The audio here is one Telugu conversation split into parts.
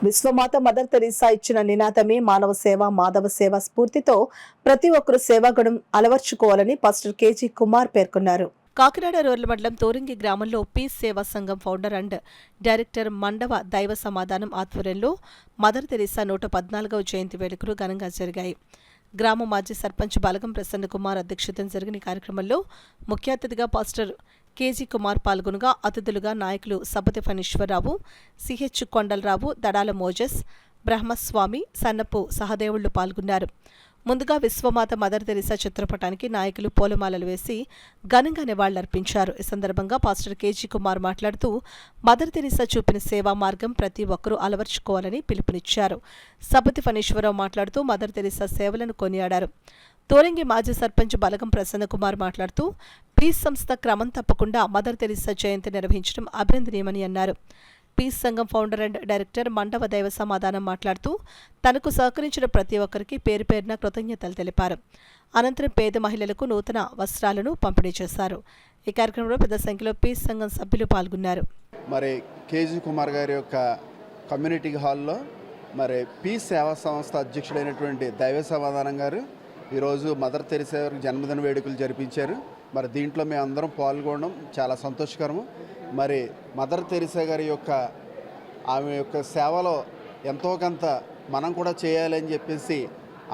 విశ్వమాత మదర్ తెరీసా ఇచ్చిన నినాదమే మానవ సేవ మాధవ సేవ స్ఫూర్తితో ప్రతి ఒక్కరూ సేవాగుణం అలవర్చుకోవాలని పాస్టర్ కేజీ కుమార్ పేర్కొన్నారు. కాకినాడ రూరల్ మండలం తోరింగి గ్రామంలో పీస్ సేవా సంఘం ఫౌండర్ అండ్ డైరెక్టర్ మండవ దైవ సమాధానం ఆధ్వర్యంలో మదర్ తెరీసా 114వ జయంతి వేడుకలు ఘనంగా జరిగాయి. గ్రామ మాజీ సర్పంచ్ బలగం ప్రసన్న కుమార్ అధ్యక్షతన జరిగిన కార్యక్రమంలో ముఖ్య అతిథిగా పాస్టర్ కేజీ కుమార్ పాల్గొనగా అతిథులుగా నాయకులు సబతి ఫణీశ్వరరావు, సిహెచ్ కొండలరావు, దడాల మోజస్, బ్రహ్మస్వామి, సన్నపు సహదేవుళ్లు పాల్గొన్నారు. ముందుగా విశ్వమాత మదర్ తెరీసా చిత్రపటానికి నాయకులు పూలమాలలు వేసి ఘనంగా నివాళులర్పించారు. ఈ సందర్భంగా పాస్టర్ కేజీ కుమార్ మాట్లాడుతూ మదర్ తెరీసా చూపిన సేవా మార్గం ప్రతి ఒక్కరూ అలవర్చుకోవాలని పిలుపునిచ్చారు. సబతి ఫణీశ్వరరావు మాట్లాడుతూ మదర్ తెరీసా సేవలను కొనియాడారు. తోరంగి మాజీ సర్పంచ్ బలగం ప్రసన్న కుమార్ మాట్లాడుతూ పీస్ సంస్థ క్రమం తప్పకుండా మదర్ తెరీసా జయంతి నిర్వహించడం అభినందనీయమని అన్నారు. పీస్ సంఘం ఫౌండర్ అండ్ డైరెక్టర్ మండవ దైవ సమాధానం మాట్లాడుతూ తనకు సహకరించిన ప్రతి ఒక్కరికి పేరు పేరున కృతజ్ఞతలు తెలిపారు. అనంతరం పేద మహిళలకు నూతన వస్త్రాలను పంపిణీ చేశారు. ఈ కార్యక్రమంలో పెద్ద సంఖ్యలో పీస్ సంఘం సభ్యులు పాల్గొన్నారు. మరి కేజీ కుమార్ గారి యొక్క కమ్యూనిటీ హాల్లో మరి పీస్ సేవా సంస్థ అధ్యక్షుడైనటువంటి దైవ సమాధానం గారు ఈరోజు మదర్ తెరీసా గారికి జన్మదిన వేడుకలు జరిపించారు. మరి దీంట్లో మేము అందరం పాల్గొనడం చాలా సంతోషకరము. మరి మదర్ తెరీసా గారి యొక్క ఆమె యొక్క సేవలో ఎంతో కొంత మనం కూడా చేయాలని చెప్పేసి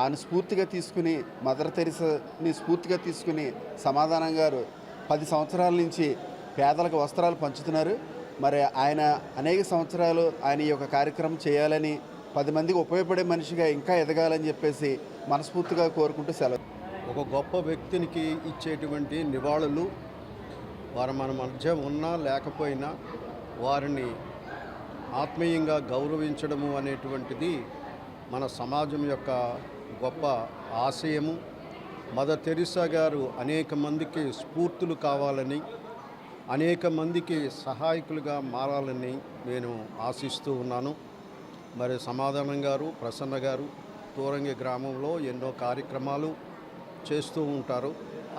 ఆయన స్ఫూర్తిగా తీసుకుని మదర్ తెరీసాని స్ఫూర్తిగా తీసుకుని సమాధానం గారు 10 సంవత్సరాల నుంచి పేదలకు వస్త్రాలు పంచుతున్నారు. మరి ఆయన అనేక సంవత్సరాలు ఆయన ఈ యొక్క కార్యక్రమం చేయాలని 10 మందికి ఉపయోగపడే మనిషిగా ఇంకా ఎదగాలని చెప్పేసి మనస్ఫూర్తిగా కోరుకుంటూ సెలవు. ఒక గొప్ప వ్యక్తికి ఇచ్చేటువంటి నివాళులు వారు మన మధ్య ఉన్నా లేకపోయినా వారిని ఆత్మీయంగా గౌరవించడము అనేటువంటిది మన సమాజం యొక్క గొప్ప ఆశయము. మదర్ తెరీసా గారు అనేక మందికి స్ఫూర్తులు కావాలని, అనేక మందికి సహాయకులుగా మారాలని నేను ఆశిస్తూ ఉన్నాను. మరి సమాధానం గారు, ప్రసన్న గారు తోరంగి గ్రామంలో ఎన్నో కార్యక్రమాలు చేస్తూ ఉంటారు.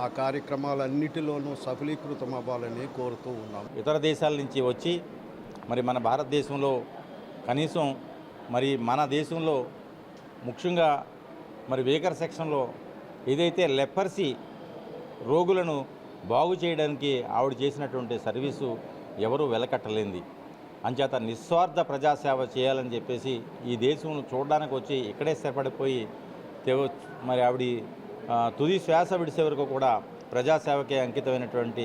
ఆ కార్యక్రమాలన్నిటిలోనూ సఫలీకృతం అవ్వాలని కోరుతూ ఉన్నాం. ఇతర దేశాల నుంచి వచ్చి మరి మన భారతదేశంలో కనీసం మరి మన దేశంలో ముఖ్యంగా మరి వేకర్ సెక్షన్లో ఏదైతే లెపర్సీ రోగులను బాగు చేయడానికి ఆవిడ చేసినటువంటి సర్వీసు ఎవరూ వెలకట్టలేంది. అంచేత నిస్వార్థ ప్రజాసేవ చేయాలని చెప్పేసి ఈ దేశంలో చూడడానికి వచ్చి ఇక్కడే స్థిరపడిపోయి మరి ఆవిడ తుది శ్వాస విడిసే వరకు కూడా ప్రజాసేవకే అంకితమైనటువంటి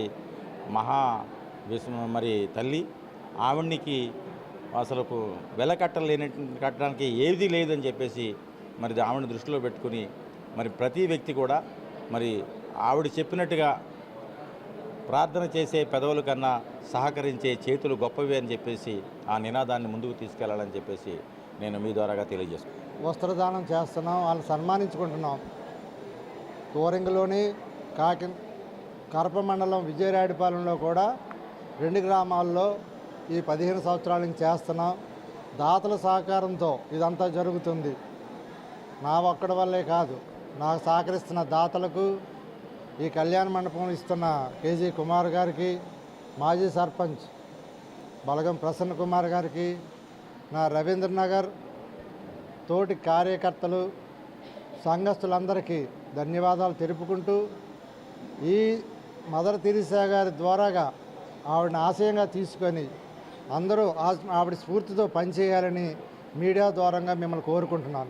మరి తల్లి. ఆవిడ్నికి అసలు కట్టడానికి ఏది లేదని చెప్పేసి మరి ఆవిడని దృష్టిలో పెట్టుకుని మరి ప్రతి వ్యక్తి కూడా మరి ఆవిడ చెప్పినట్టుగా ప్రార్థన చేసే పెదవుల కన్నా సహకరించే చేతులు గొప్పవి అని చెప్పేసి ఆ నినాదాన్ని ముందుకు తీసుకెళ్లాలని చెప్పేసి నేను మీ ద్వారాగా తెలియజేస్తున్నాను. వస్త్రదానం చేస్తున్నాం, వాళ్ళు సన్మానించుకుంటున్నాం. తోరింగలోని కరప మండలం విజయరాడిపాలెంలో కూడా 2 గ్రామాల్లో ఈ 15 సంవత్సరాల నుంచి చేస్తున్నాం. దాతల సహకారంతో ఇదంతా జరుగుతుంది. నా ఒక్కడి వల్లే కాదు, నాకు సహకరిస్తున్న దాతలకు, ఈ కళ్యాణ మండపం ఇస్తున్న కేజీ కుమార్ గారికి, మాజీ సర్పంచ్ బలగం ప్రసన్న కుమార్ గారికి, నా రవీంద్రనగర్ తోటి కార్యకర్తలు, సంఘస్థులందరికీ ధన్యవాదాలు తెలుపుకుంటూ ఈ మదర్ తెరీసా గారి ద్వారాగా ఆవిడని ఆశయంగా తీసుకొని అందరూ ఆవిడ స్ఫూర్తితో పనిచేయాలని మీడియా ద్వారంగా మిమ్మల్ని కోరుకుంటున్నాను.